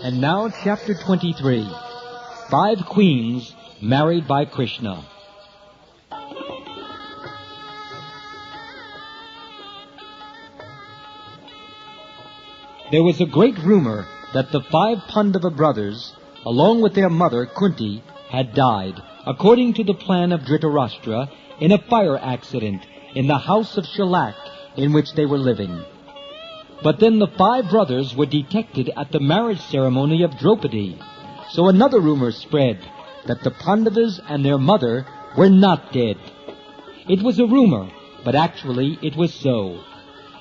And now, Chapter 23. 5 Queens Married by Krishna. There was a great rumor that the 5 Pandava brothers, along with their mother, Kunti, had died, according to the plan of Dhritarashtra, in a fire accident in the house of Shalak in which they were living. But then the 5 brothers were detected at the marriage ceremony of Draupadi. So another rumor spread that the Pandavas and their mother were not dead. It was a rumor, but actually it was so.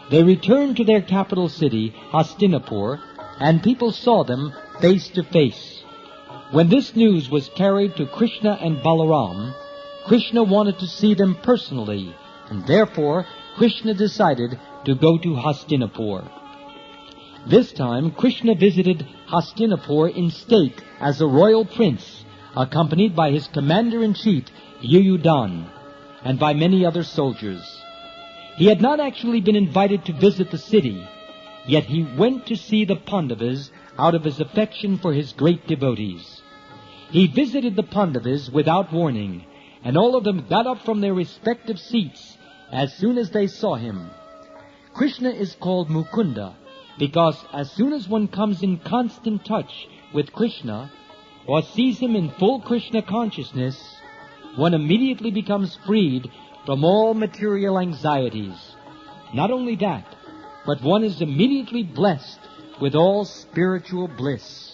They returned to their capital city, Hastinapur, and people saw them face to face. When this news was carried to Krishna and Balaram, Krishna wanted to see them personally, and therefore Krishna decided to go to Hastinapur. This time, Krishna visited Hastinapur in state as a royal prince, accompanied by his commander-in-chief, Yuyudhan, and by many other soldiers. He had not actually been invited to visit the city, yet he went to see the Pandavas out of his affection for his great devotees. He visited the Pandavas without warning, and all of them got up from their respective seats as soon as they saw him. Krishna is called Mukunda because as soon as one comes in constant touch with Krishna or sees him in full Krishna consciousness, one immediately becomes freed from all material anxieties. Not only that, but one is immediately blessed with all spiritual bliss.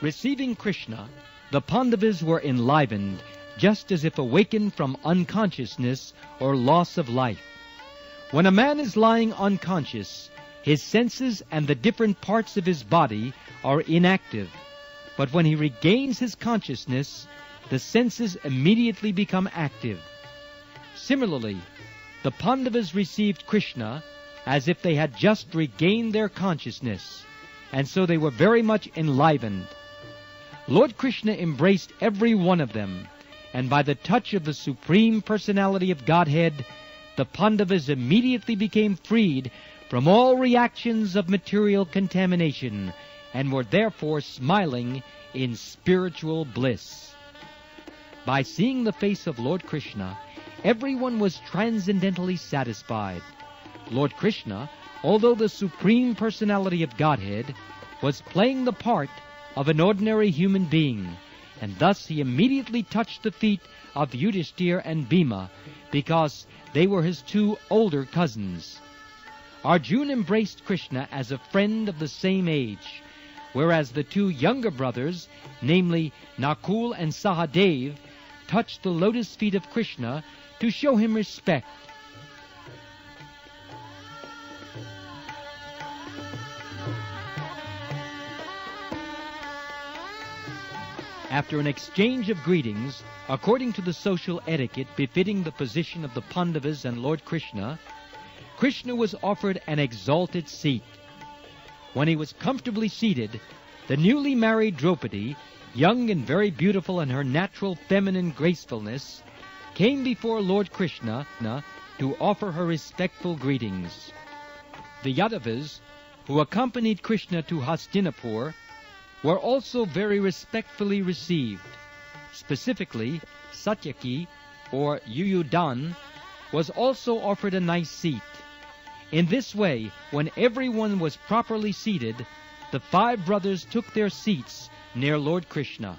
Receiving Krishna, the Pandavas were enlivened, just as if awakened from unconsciousness or loss of life. When a man is lying unconscious, his senses and the different parts of his body are inactive. But when he regains his consciousness, the senses immediately become active. Similarly, the Pandavas received Krishna as if they had just regained their consciousness, and so they were very much enlivened. Lord Krishna embraced every one of them, and by the touch of the Supreme Personality of Godhead, the Pandavas immediately became freed from all reactions of material contamination, and were therefore smiling in spiritual bliss. By seeing the face of Lord Krishna, everyone was transcendently satisfied. Lord Krishna, although the Supreme Personality of Godhead, was playing the part of an ordinary human being, and thus he immediately touched the feet of Yudhishthira and Bhima, because they were his 2 older cousins. Arjuna embraced Krishna as a friend of the same age, whereas the 2 younger brothers, namely Nakul and Sahadev, touched the lotus feet of Krishna to show him respect. After an exchange of greetings, according to the social etiquette befitting the position of the Pandavas and Lord Krishna, Krishna was offered an exalted seat. When he was comfortably seated, the newly married Draupadi, young and very beautiful in her natural feminine gracefulness, came before Lord Krishna to offer her respectful greetings. The Yadavas, who accompanied Krishna to Hastinapur, were also very respectfully received. Specifically, Satyaki, or Yuyudhan, was also offered a nice seat. In this way, when everyone was properly seated, the 5 brothers took their seats near Lord Krishna.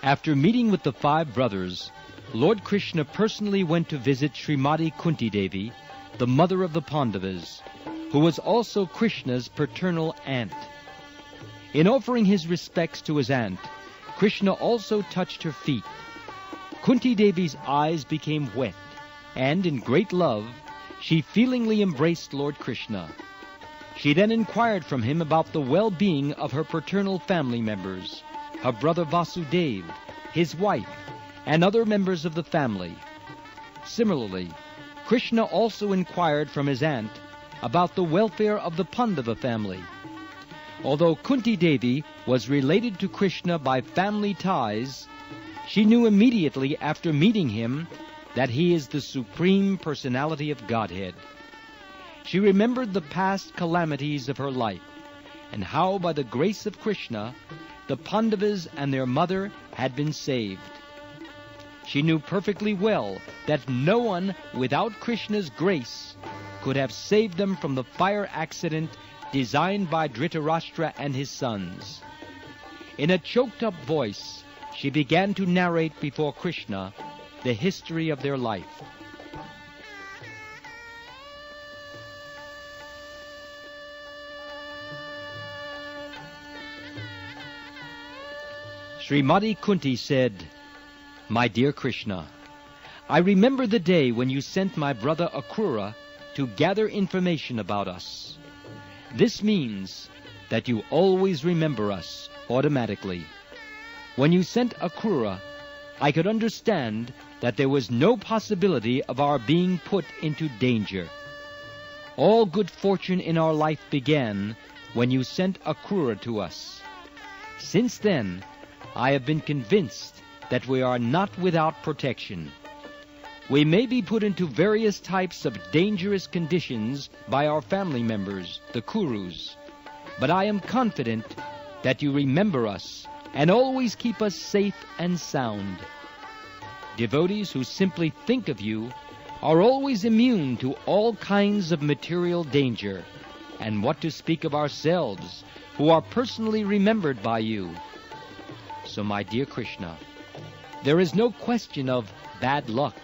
After meeting with the 5 brothers, Lord Krishna personally went to visit Srimati Kunti Devi, the mother of the Pandavas, who was also Krishna's paternal aunt. In offering his respects to his aunt, Krishna also touched her feet. Kunti Devi's eyes became wet, and in great love, she feelingly embraced Lord Krishna. She then inquired from him about the well-being of her paternal family members, her brother Vasudev, his wife, and other members of the family. Similarly, Krishna also inquired from his aunt about the welfare of the Pandava family. Although Kunti Devi was related to Krishna by family ties, she knew immediately after meeting him that he is the Supreme Personality of Godhead. She remembered the past calamities of her life, and how by the grace of Krishna, the Pandavas and their mother had been saved. She knew perfectly well that no one without Krishna's grace could have saved them from the fire accident designed by Dhritarashtra and his sons. In a choked-up voice, she began to narrate before Krishna the history of their life. Srimati Kunti said, "My dear Krishna, I remember the day when you sent my brother Akrura to gather information about us. This means that you always remember us automatically. When you sent Akrura, I could understand that there was no possibility of our being put into danger. All good fortune in our life began when you sent Akrura to us. Since then, I have been convinced that we are not without protection. We may be put into various types of dangerous conditions by our family members, the Kurus, but I am confident that you remember us and always keep us safe and sound. Devotees who simply think of you are always immune to all kinds of material danger, and what to speak of ourselves, who are personally remembered by you. So, my dear Krishna, there is no question of bad luck.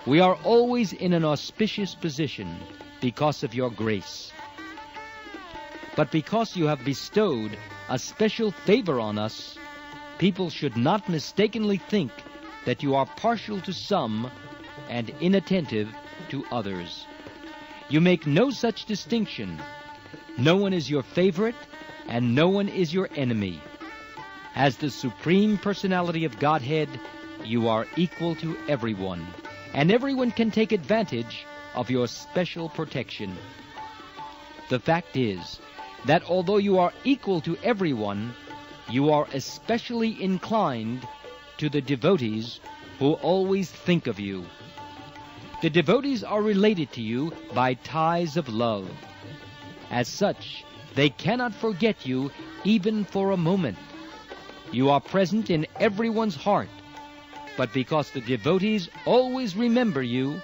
We are always in an auspicious position because of your grace. But because you have bestowed a special favor on us, people should not mistakenly think that you are partial to some and inattentive to others. You make no such distinction. No one is your favorite, and no one is your enemy. As the Supreme Personality of Godhead, you are equal to everyone, and everyone can take advantage of your special protection. The fact is that although you are equal to everyone, you are especially inclined to the devotees who always think of you. The devotees are related to you by ties of love. As such, they cannot forget you even for a moment. You are present in everyone's heart, but because the devotees always remember you,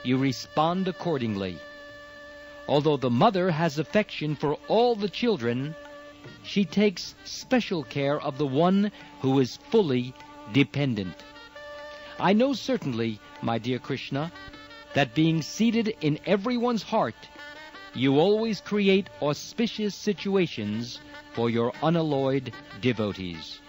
you respond accordingly. Although the mother has affection for all the children, she takes special care of the one who is fully dependent. I know certainly, my dear Krishna, that being seated in everyone's heart, you always create auspicious situations for your unalloyed devotees.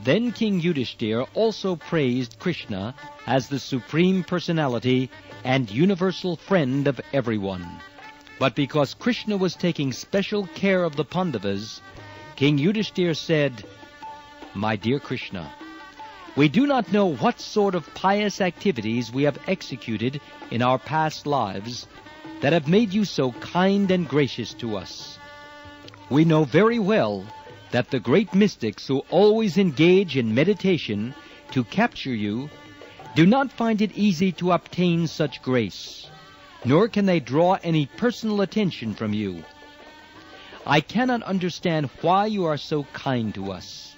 Then King Yudhishthira also praised Krishna as the Supreme Personality and universal friend of everyone. But because Krishna was taking special care of the Pandavas, King Yudhishthira said, "My dear Krishna, We do not know what sort of pious activities we have executed in our past lives that have made you so kind and gracious to us. We know very well that the great mystics who always engage in meditation to capture you do not find it easy to obtain such grace, nor can they draw any personal attention from you. I cannot understand why you are so kind to us.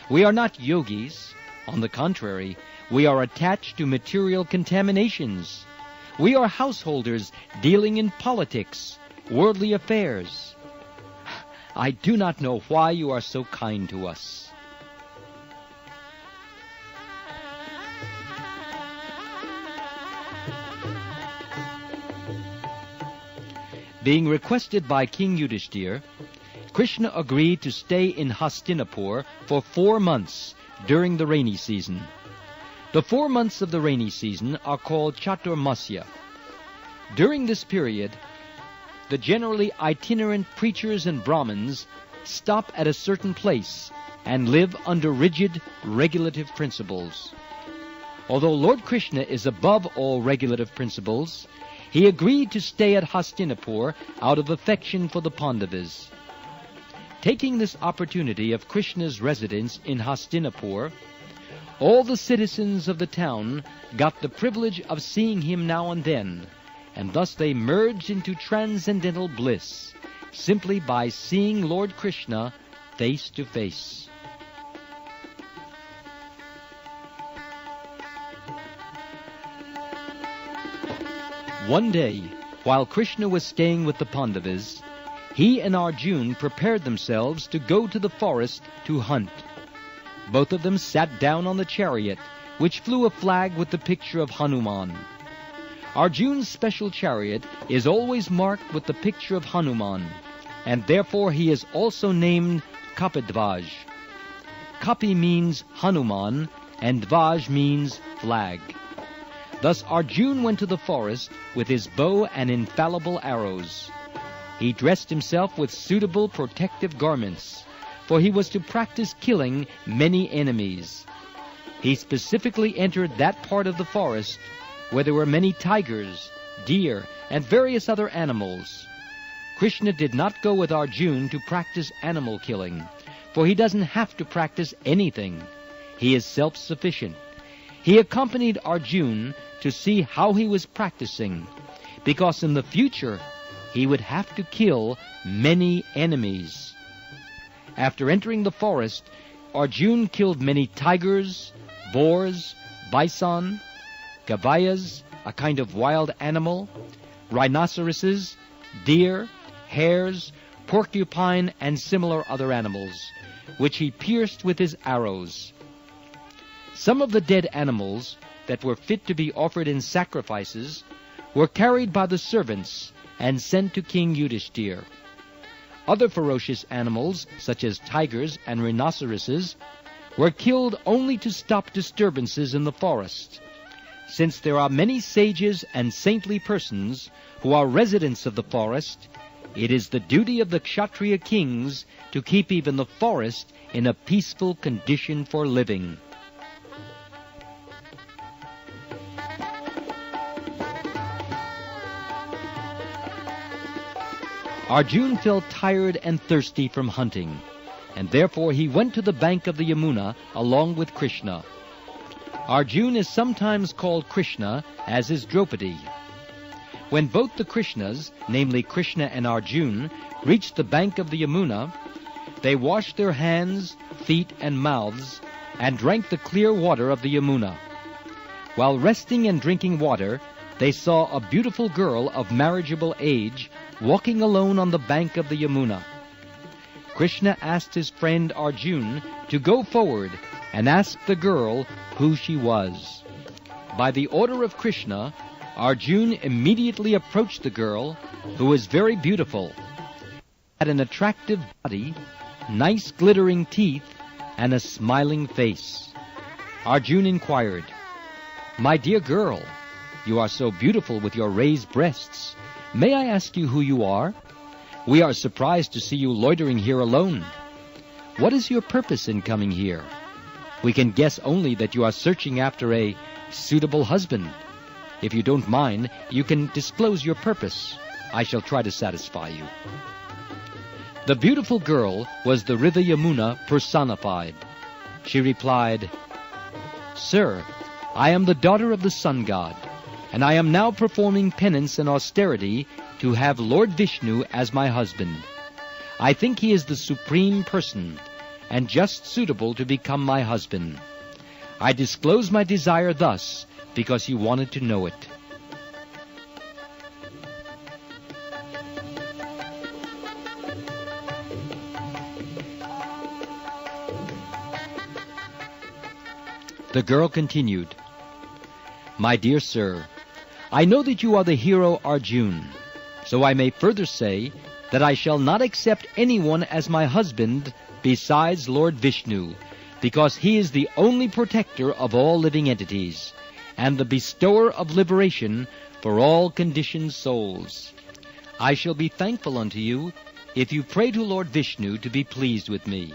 We are not yogis. On the contrary, we are attached to material contaminations. We are householders dealing in politics, worldly affairs. I do not know why you are so kind to us. Being requested by King Yudhishthira, Krishna agreed to stay in Hastinapur for 4 months during the rainy season. The 4 months of the rainy season are called Chaturmasya. During this period, the generally itinerant preachers and Brahmins stop at a certain place and live under rigid regulative principles. Although Lord Krishna is above all regulative principles, he agreed to stay at Hastinapur out of affection for the Pandavas. Taking this opportunity of Krishna's residence in Hastinapur, all the citizens of the town got the privilege of seeing him now and then, and thus they merged into transcendental bliss simply by seeing Lord Krishna face to face. One day, while Krishna was staying with the Pandavas, he and Arjuna prepared themselves to go to the forest to hunt. Both of them sat down on the chariot, which flew a flag with the picture of Hanuman. Arjuna's special chariot is always marked with the picture of Hanuman, and therefore he is also named Kapidvaj. Kapi means Hanuman, and Dvaj means flag. Thus Arjuna went to the forest with his bow and infallible arrows. He dressed himself with suitable protective garments, for he was to practice killing many enemies. He specifically entered that part of the forest where there were many tigers, deer, and various other animals. Krishna did not go with Arjuna to practice animal killing, for he doesn't have to practice anything. He is self-sufficient. He accompanied Arjuna to see how he was practicing, because in the future he would have to kill many enemies. After entering the forest, Arjuna killed many tigers, boars, bison, gavayas, a kind of wild animal, rhinoceroses, deer, hares, porcupine, and similar other animals, which he pierced with his arrows. Some of the dead animals that were fit to be offered in sacrifices were carried by the servants and sent to King Yudhishthira. Other ferocious animals, such as tigers and rhinoceroses, were killed only to stop disturbances in the forest. Since there are many sages and saintly persons who are residents of the forest, it is the duty of the Kshatriya kings to keep even the forest in a peaceful condition for living. Arjuna felt tired and thirsty from hunting, and therefore he went to the bank of the Yamuna along with Krishna. Arjuna is sometimes called Krishna, as is Draupadi. When both the Krishnas, namely Krishna and Arjuna, reached the bank of the Yamuna, they washed their hands, feet, and mouths, and drank the clear water of the Yamuna. While resting and drinking water, they saw a beautiful girl of marriageable age walking alone on the bank of the Yamuna. Krishna asked his friend Arjuna to go forward and ask the girl who she was. By the order of Krishna, Arjuna immediately approached the girl, who was very beautiful, had an attractive body, nice glittering teeth, and a smiling face. Arjuna inquired, "My dear girl, you are so beautiful with your raised breasts. May I ask you who you are? We are surprised to see you loitering here alone. What is your purpose in coming here?" We can guess only that you are searching after a suitable husband. If you don't mind, you can disclose your purpose. I shall try to satisfy you." The beautiful girl was the river Yamuna personified. She replied, "Sir, I am the daughter of the sun god, and I am now performing penance and austerity to have Lord Vishnu as my husband. I think he is the supreme person, and just suitable to become my husband. I disclose my desire thus because you wanted to know it." The girl continued, "My dear sir, I know that you are the hero Arjun, so I may further say that I shall not accept anyone as my husband besides Lord Vishnu, because he is the only protector of all living entities, and the bestower of liberation for all conditioned souls. I shall be thankful unto you if you pray to Lord Vishnu to be pleased with me."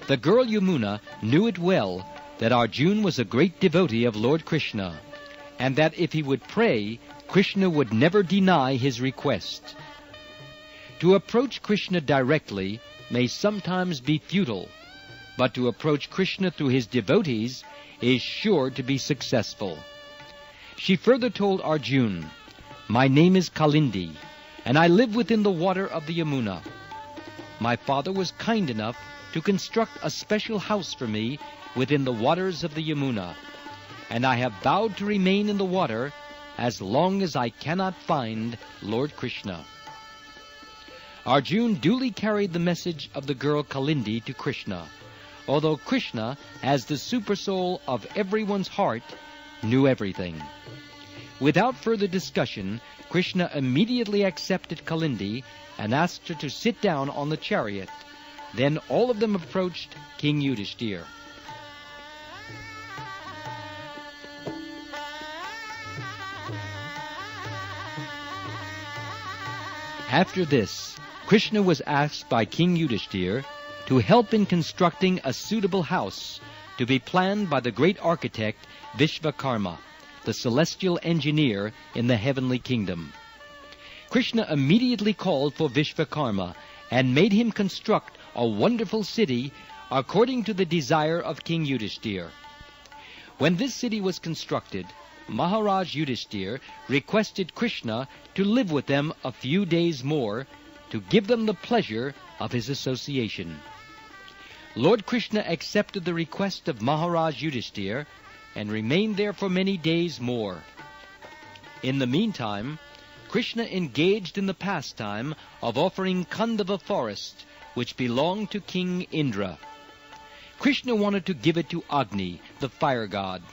The girl Yamuna knew it well that Arjun was a great devotee of Lord Krishna, and that if he would pray, Krishna would never deny his request. To approach Krishna directly may sometimes be futile, but to approach Krishna through his devotees is sure to be successful. She further told Arjun, "My name is Kalindi, and I live within the water of the Yamuna. My father was kind enough to construct a special house for me within the waters of the Yamuna, and I have vowed to remain in the water as long as I cannot find Lord Krishna." Arjun duly carried the message of the girl Kalindi to Krishna, although Krishna, as the supersoul of everyone's heart, knew everything. Without further discussion, Krishna immediately accepted Kalindi and asked her to sit down on the chariot. Then all of them approached King Yudhishthira. After this, Krishna was asked by King Yudhishthira to help in constructing a suitable house to be planned by the great architect Vishvakarma, the celestial engineer in the heavenly kingdom. Krishna immediately called for Vishvakarma and made him construct a wonderful city according to the desire of King Yudhishthira. When this city was constructed, Maharaj Yudhishthira requested Krishna to live with them a few days more to give them the pleasure of his association. Lord Krishna accepted the request of Maharaj Yudhishthira and remained there for many days more. In the meantime, Krishna engaged in the pastime of offering Khandava forest, which belonged to King Indra. Krishna wanted to give it to Agni, the fire god.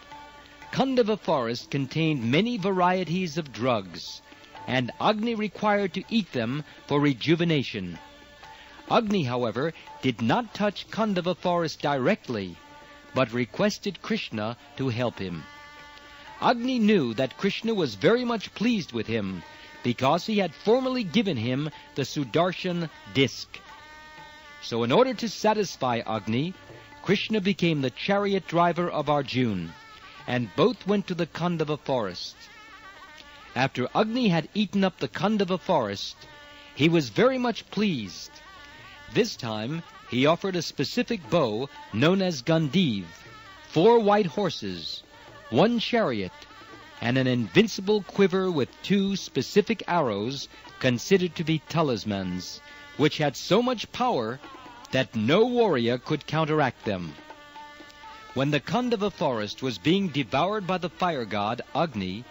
Khandava forest contained many varieties of drugs, and Agni required to eat them for rejuvenation. Agni, however, did not touch Khandava forest directly, but requested Krishna to help him. Agni knew that Krishna was very much pleased with him, because he had formerly given him the Sudarshan disc. So in order to satisfy Agni, Krishna became the chariot driver of Arjun, and both went to the Khandava forest. After Agni had eaten up the Khandava forest, he was very much pleased. This time he offered a specific bow known as Gandiv, 4 white horses, 1 chariot, and an invincible quiver with 2 specific arrows considered to be talismans, which had so much power that no warrior could counteract them. When the Khandava forest was being devoured by the fire god Agni,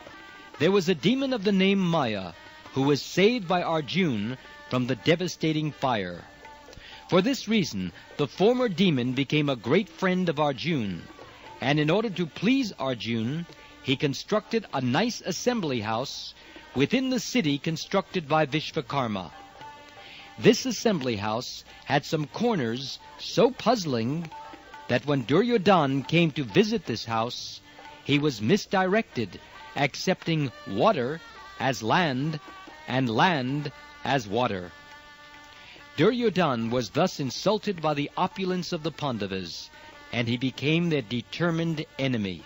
there was a demon of the name Maya, who was saved by Arjun from the devastating fire. For this reason, the former demon became a great friend of Arjun, and in order to please Arjun, he constructed a nice assembly house within the city constructed by Vishvakarma. This assembly house had some corners so puzzling that when Duryodhana came to visit this house, he was misdirected, accepting water as land and land as water. Duryodhana was thus insulted by the opulence of the Pandavas, and he became their determined enemy.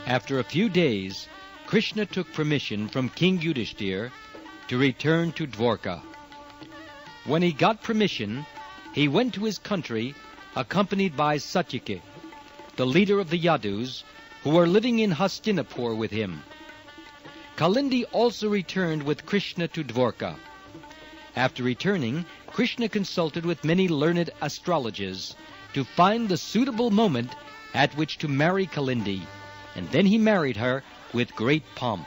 After a few days, Krishna took permission from King Yudhishthir to return to Dwarka. When he got permission, he went to his country accompanied by Satyaki, the leader of the Yadus, who were living in Hastinapur with him. Kalindi also returned with Krishna to Dwarka. After returning, Krishna consulted with many learned astrologers to find the suitable moment at which to marry Kalindi, and then he married her with great pomp.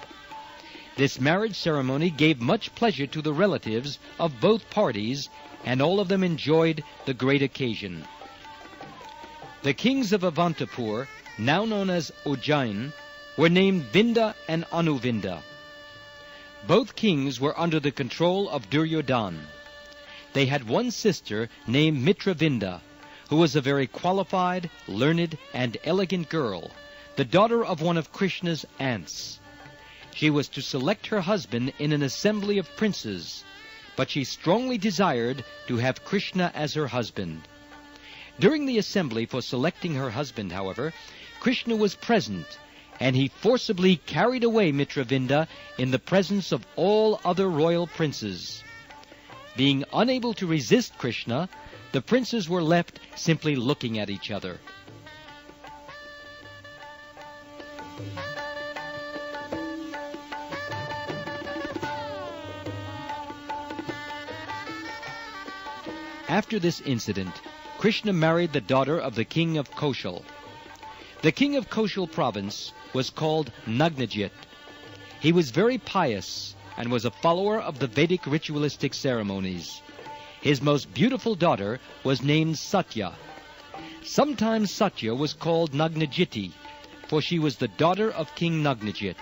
This marriage ceremony gave much pleasure to the relatives of both parties, and all of them enjoyed the great occasion. The kings of Avantapur, now known as Ujjain, were named Vinda and Anuvinda. Both kings were under the control of Duryodhan. They had one sister named Mitravinda, who was a very qualified, learned, and elegant girl, the daughter of one of Krishna's aunts. She was to select her husband in an assembly of princes, but she strongly desired to have Krishna as her husband. During the assembly for selecting her husband, however, Krishna was present, and he forcibly carried away Mitravinda in the presence of all other royal princes. Being unable to resist Krishna, the princes were left simply looking at each other. After this incident, Krishna married the daughter of the king of Koshal. The king of Koshal province was called Nagnajit. He was very pious and was a follower of the Vedic ritualistic ceremonies. His most beautiful daughter was named Satya. Sometimes Satya was called Nagnajiti, for she was the daughter of King Nagnajit.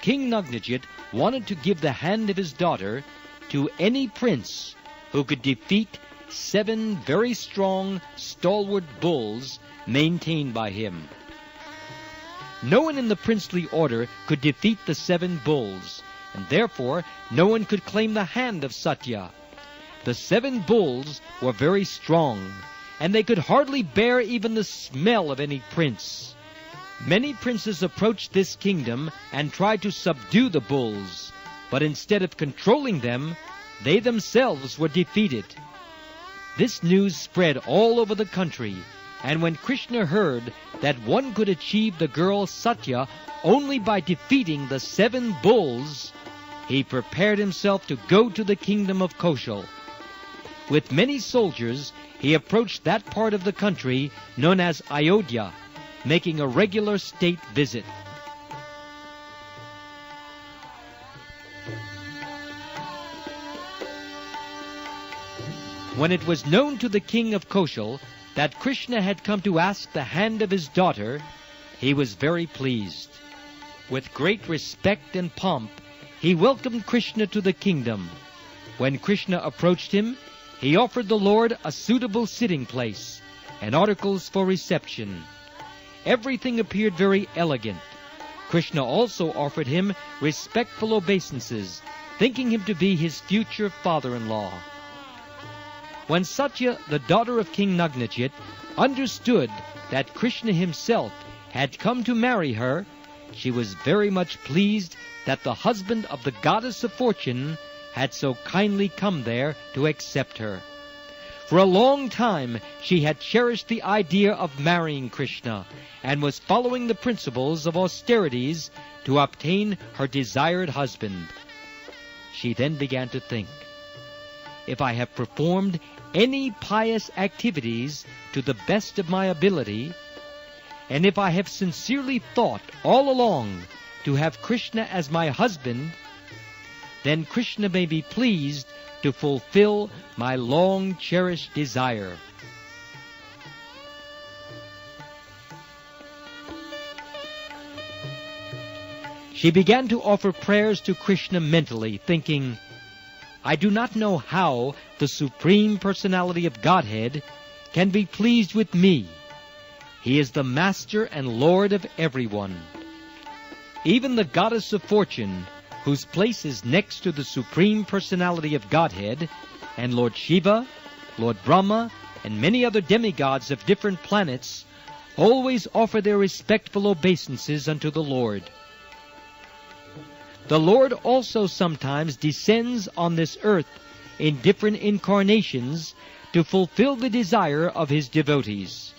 King Nagnajit wanted to give the hand of his daughter to any prince who could defeat 7 very strong, stalwart bulls maintained by him. No one in the princely order could defeat the 7 bulls, and therefore no one could claim the hand of Satya. The 7 bulls were very strong, and they could hardly bear even the smell of any prince. Many princes approached this kingdom and tried to subdue the bulls, but instead of controlling them, they themselves were defeated. This news spread all over the country, and when Krishna heard that one could achieve the girl Satya only by defeating the 7 bulls, he prepared himself to go to the kingdom of Koshal. With many soldiers, he approached that part of the country known as Ayodhya, making a regular state visit. When it was known to the king of Koshal that Krishna had come to ask the hand of his daughter, he was very pleased. With great respect and pomp, he welcomed Krishna to the kingdom. When Krishna approached him, he offered the Lord a suitable sitting place and articles for reception. Everything appeared very elegant. Krishna also offered him respectful obeisances, thinking him to be his future father-in-law. When Satya, the daughter of King Nagnajit, understood that Krishna himself had come to marry her, she was very much pleased that the husband of the goddess of fortune had so kindly come there to accept her. For a long time she had cherished the idea of marrying Krishna and was following the principles of austerities to obtain her desired husband. She then began to think, if I have performed any pious activities to the best of my ability, and if I have sincerely thought all along to have Krishna as my husband, then Krishna may be pleased to fulfill my long-cherished desire. She began to offer prayers to Krishna mentally, thinking, I do not know how the Supreme Personality of Godhead can be pleased with me. He is the Master and Lord of everyone. Even the goddess of fortune, whose place is next to the Supreme Personality of Godhead, and Lord Shiva, Lord Brahma, and many other demigods of different planets, always offer their respectful obeisances unto the Lord. The Lord also sometimes descends on this earth in different incarnations to fulfill the desire of His devotees.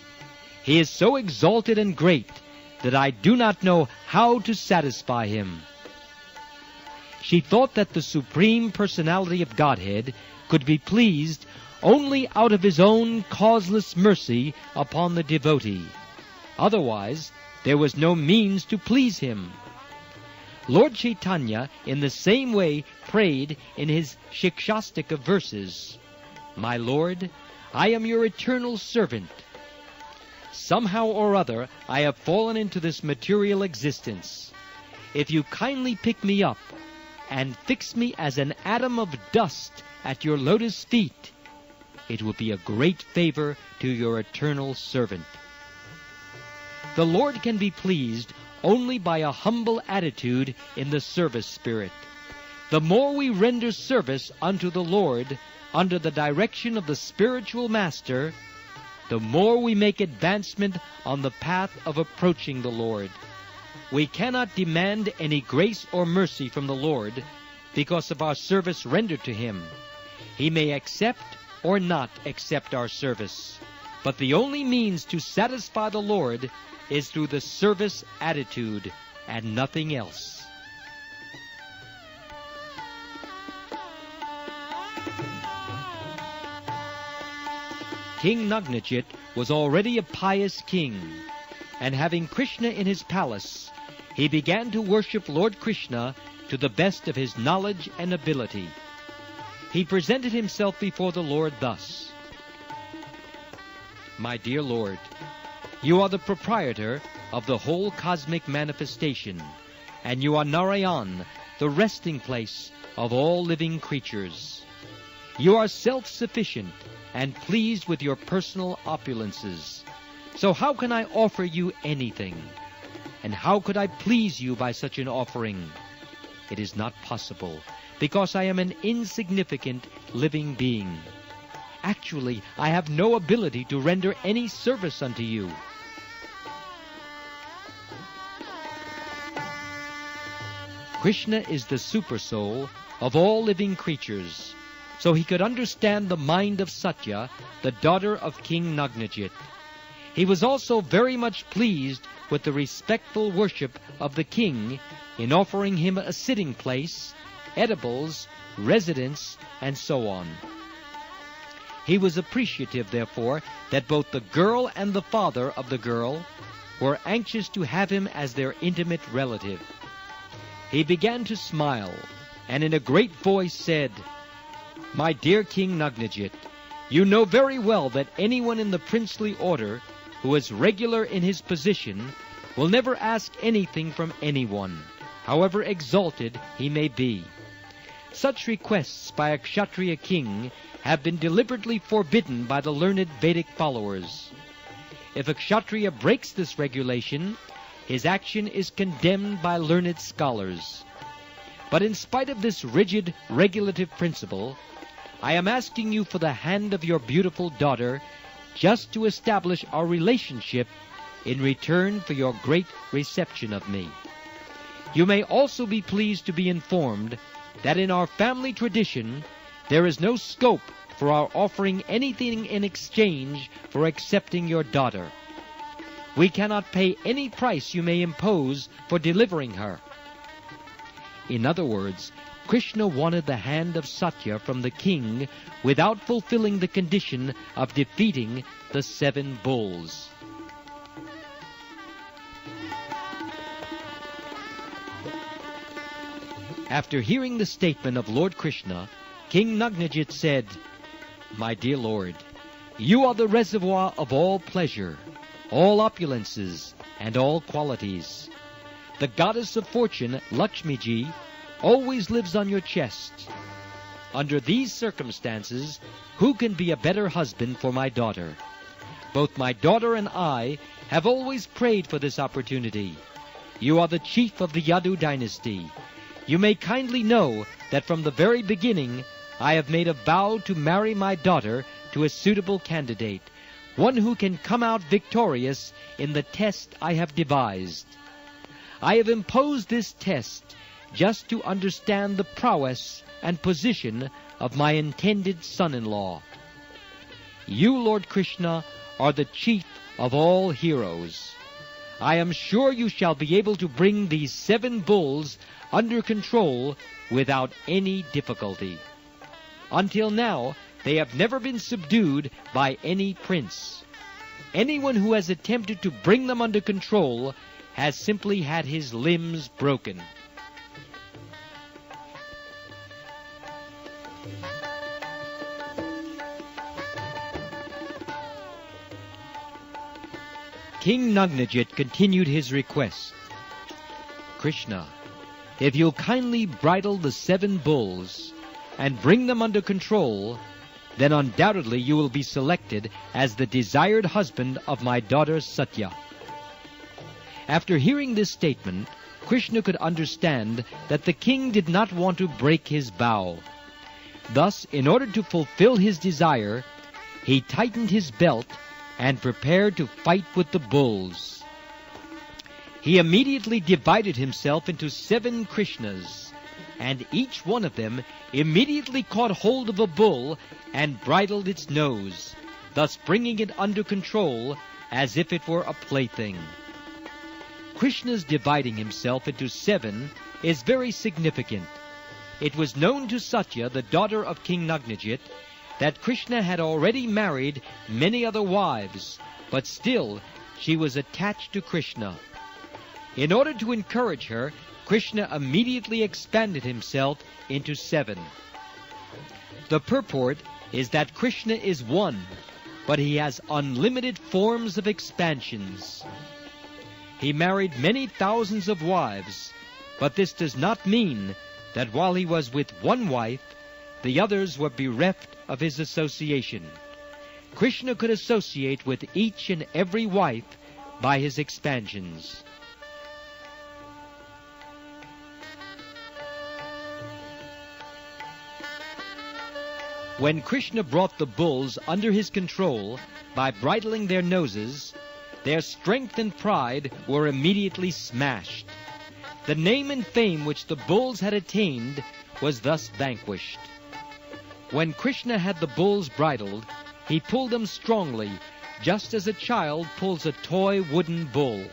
He is so exalted and great that I do not know how to satisfy Him. She thought that the Supreme Personality of Godhead could be pleased only out of His own causeless mercy upon the devotee. Otherwise, there was no means to please Him. Lord Chaitanya, in the same way, prayed in his Shikshastika verses, "My Lord, I am your eternal servant. Somehow or other, I have fallen into this material existence. If you kindly pick me up and fix me as an atom of dust at your lotus feet, it will be a great favor to your eternal servant." The Lord can be pleased only by a humble attitude in the service spirit. The more we render service unto the Lord under the direction of the spiritual master, the more we make advancement on the path of approaching the Lord. We cannot demand any grace or mercy from the Lord because of our service rendered to Him. He may accept or not accept our service, but the only means to satisfy the Lord is through the service attitude and nothing else. King Nagnajit was already a pious king, and having Krishna in his palace, he began to worship Lord Krishna to the best of his knowledge and ability. He presented himself before the Lord thus: "My dear Lord, you are the proprietor of the whole cosmic manifestation, and you are Narayan, the resting place of all living creatures. You are self-sufficient and pleased with your personal opulences. So how can I offer you anything? And how could I please you by such an offering? It is not possible, because I am an insignificant living being. Actually, I have no ability to render any service unto you." Krishna is the supersoul of all living creatures, so he could understand the mind of Satya, the daughter of King Nagnajit. He was also very much pleased with the respectful worship of the king in offering him a sitting place, edibles, residence, and so on. He was appreciative, therefore, that both the girl and the father of the girl were anxious to have him as their intimate relative. He began to smile, and in a great voice said, "My dear King Nagnajit, you know very well that anyone in the princely order who is regular in his position will never ask anything from anyone, however exalted he may be. Such requests by a Kshatriya king have been deliberately forbidden by the learned Vedic followers. If a Kshatriya breaks this regulation, his action is condemned by learned scholars. But in spite of this rigid regulative principle, I am asking you for the hand of your beautiful daughter, just to establish our relationship in return for your great reception of me. You may also be pleased to be informed that in our family tradition there is no scope for our offering anything in exchange for accepting your daughter. We cannot pay any price you may impose for delivering her." In other words, Krishna wanted the hand of Satya from the king without fulfilling the condition of defeating the 7 bulls. After hearing the statement of Lord Krishna, King Nagnajit said, "My dear Lord, you are the reservoir of all pleasure, all opulences, and all qualities. The goddess of fortune, Lakshmi-ji, always lives on your chest. Under these circumstances, who can be a better husband for my daughter? Both my daughter and I have always prayed for this opportunity. You are the chief of the Yadu dynasty. You may kindly know that from the very beginning I have made a vow to marry my daughter to a suitable candidate, one who can come out victorious in the test I have devised. I have imposed this test just to understand the prowess and position of my intended son-in-law. You, Lord Krishna, are the chief of all heroes. I am sure you shall be able to bring these 7 bulls under control without any difficulty. Until now, they have never been subdued by any prince. Anyone who has attempted to bring them under control has simply had his limbs broken. King Nagnajit continued his request. Krishna, if you'll kindly bridle the 7 bulls and bring them under control, then undoubtedly you will be selected as the desired husband of my daughter Satya. After hearing this statement, Krishna could understand that the king did not want to break his vow. Thus, in order to fulfill his desire, he tightened his belt and prepared to fight with the bulls. He immediately divided himself into 7 Krishnas, and each one of them immediately caught hold of a bull and bridled its nose, thus bringing it under control as if it were a plaything. Krishna's dividing himself into 7 is very significant. It was known to Satya, the daughter of King Nagnajit, that Krishna had already married many other wives, but still she was attached to Krishna. In order to encourage her, Krishna immediately expanded himself into 7. The purport is that Krishna is one, but he has unlimited forms of expansions. He married many thousands of wives, but this does not mean that while he was with one wife, the others were bereft of his association. Krishna could associate with each and every wife by his expansions. When Krishna brought the bulls under his control by bridling their noses, their strength and pride were immediately smashed. The name and fame which the bulls had attained was thus vanquished. When Krishna had the bulls bridled, he pulled them strongly, just as a child pulls a toy wooden bull.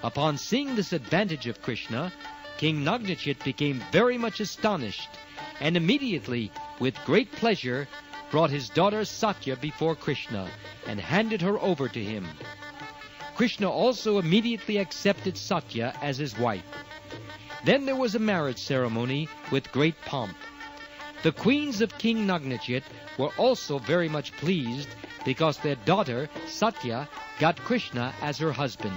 Upon seeing this advantage of Krishna, King Nagnajit became very much astonished, and immediately, with great pleasure, brought his daughter Satya before Krishna, and handed her over to him. Krishna also immediately accepted Satya as his wife. Then there was a marriage ceremony with great pomp. The queens of King Nagnajit were also very much pleased because their daughter, Satya, got Krishna as her husband.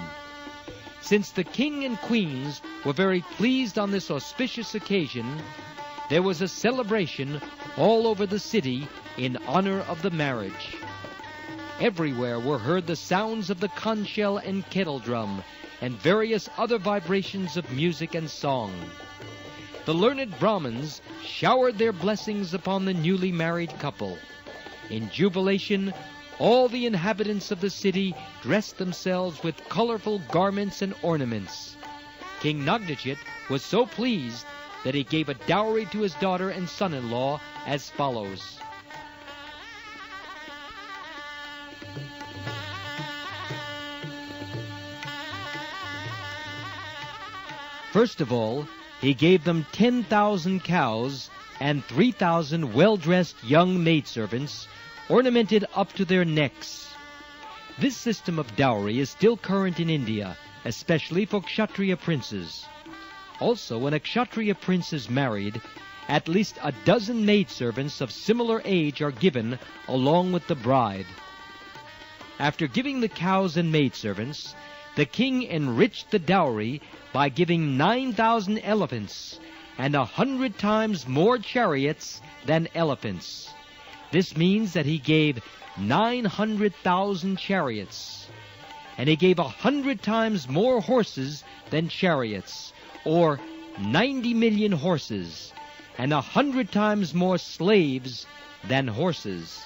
Since the king and queens were very pleased on this auspicious occasion, there was a celebration all over the city in honor of the marriage. Everywhere were heard the sounds of the conch shell and kettle drum, and various other vibrations of music and song. The learned Brahmins showered their blessings upon the newly married couple. In jubilation, all the inhabitants of the city dressed themselves with colorful garments and ornaments. King Nagnajit was so pleased that he gave a dowry to his daughter and son-in-law as follows. First of all, he gave them 10,000 cows and 3,000 well-dressed young maidservants, ornamented up to their necks. This system of dowry is still current in India, especially for Kshatriya princes. Also, when a Kshatriya prince is married, at least a dozen maidservants of similar age are given along with the bride. After giving the cows and maidservants, the king enriched the dowry by giving 9,000 elephants and 100 times more chariots than elephants. This means that he gave 900,000 chariots. and he gave 100 times more horses than chariots, or 90 million horses, and 100 times more slaves than horses.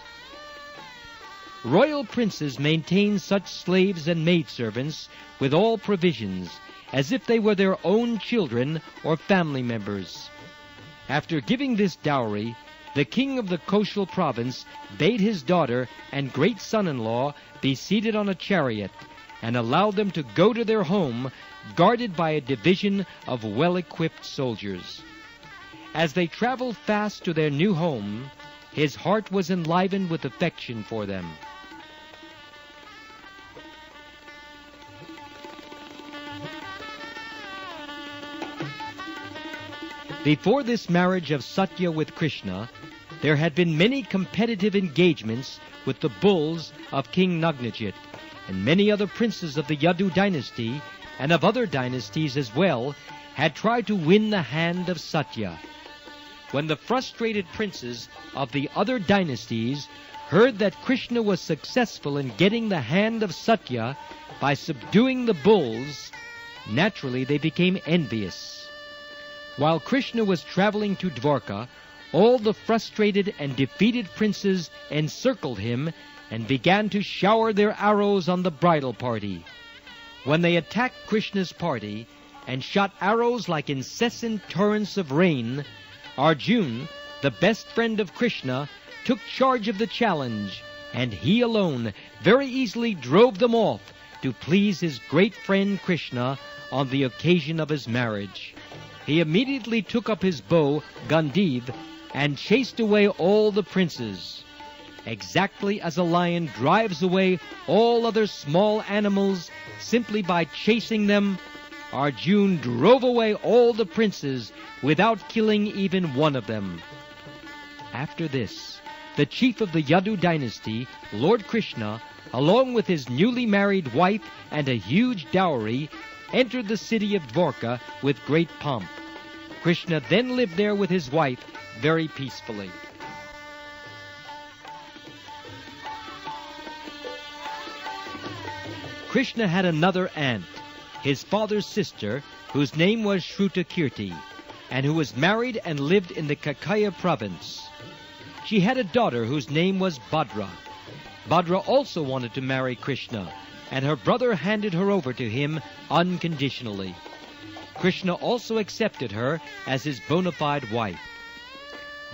Royal princes maintained such slaves and maidservants with all provisions, as if they were their own children or family members. After giving this dowry, the king of the coastal province bade his daughter and great son-in-law be seated on a chariot, and allowed them to go to their home, guarded by a division of well-equipped soldiers. As they traveled fast to their new home, his heart was enlivened with affection for them. Before this marriage of Satya with Krishna, there had been many competitive engagements with the bulls of King Nagnajit, and many other princes of the Yadu dynasty, and of other dynasties as well, had tried to win the hand of Satya. When the frustrated princes of the other dynasties heard that Krishna was successful in getting the hand of Satya by subduing the bulls, naturally they became envious. While Krishna was traveling to Dwarka, all the frustrated and defeated princes encircled him and began to shower their arrows on the bridal party. When they attacked Krishna's party and shot arrows like incessant torrents of rain, Arjuna, the best friend of Krishna, took charge of the challenge, and he alone very easily drove them off to please his great friend Krishna on the occasion of his marriage. He immediately took up his bow, Gandiv, and chased away all the princes. Exactly as a lion drives away all other small animals simply by chasing them, Arjuna drove away all the princes without killing even one of them. After this, the chief of the Yadu dynasty, Lord Krishna, along with his newly married wife and a huge dowry, entered the city of Dwarka with great pomp. Krishna then lived there with his wife very peacefully. Krishna had another aunt, his father's sister, whose name was Shrutakirti, and who was married and lived in the Kakaya province. She had a daughter whose name was Bhadra. Bhadra also wanted to marry Krishna, and her brother handed her over to him unconditionally. Krishna also accepted her as his bona fide wife.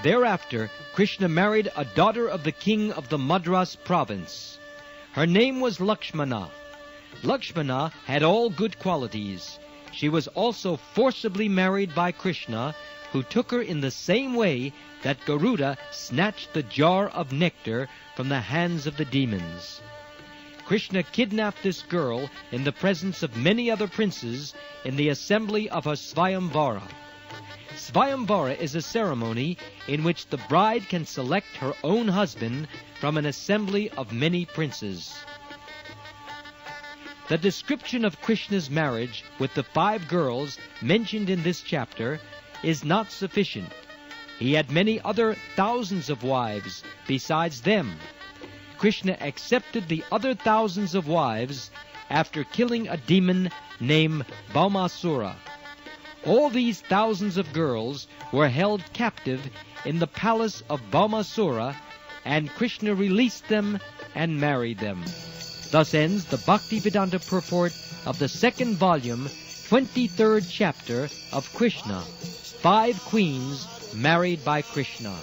Thereafter, Krishna married a daughter of the king of the Madras province. Her name was Lakshmana. Lakshmana had all good qualities. She was also forcibly married by Krishna, who took her in the same way that Garuda snatched the jar of nectar from the hands of the demons. Krishna kidnapped this girl in the presence of many other princes in the assembly of her Svayamvara. Svayamvara is a ceremony in which the bride can select her own husband from an assembly of many princes. The description of Krishna's marriage with the 5 girls mentioned in this chapter is not sufficient. He had many other thousands of wives besides them. Krishna accepted the other thousands of wives after killing a demon named Baumasura. All these thousands of girls were held captive in the palace of Baumasura, and Krishna released them and married them. Thus ends the Bhaktivedanta purport of the 2nd volume, 23rd chapter of Krishna, 5 queens married by Krishna.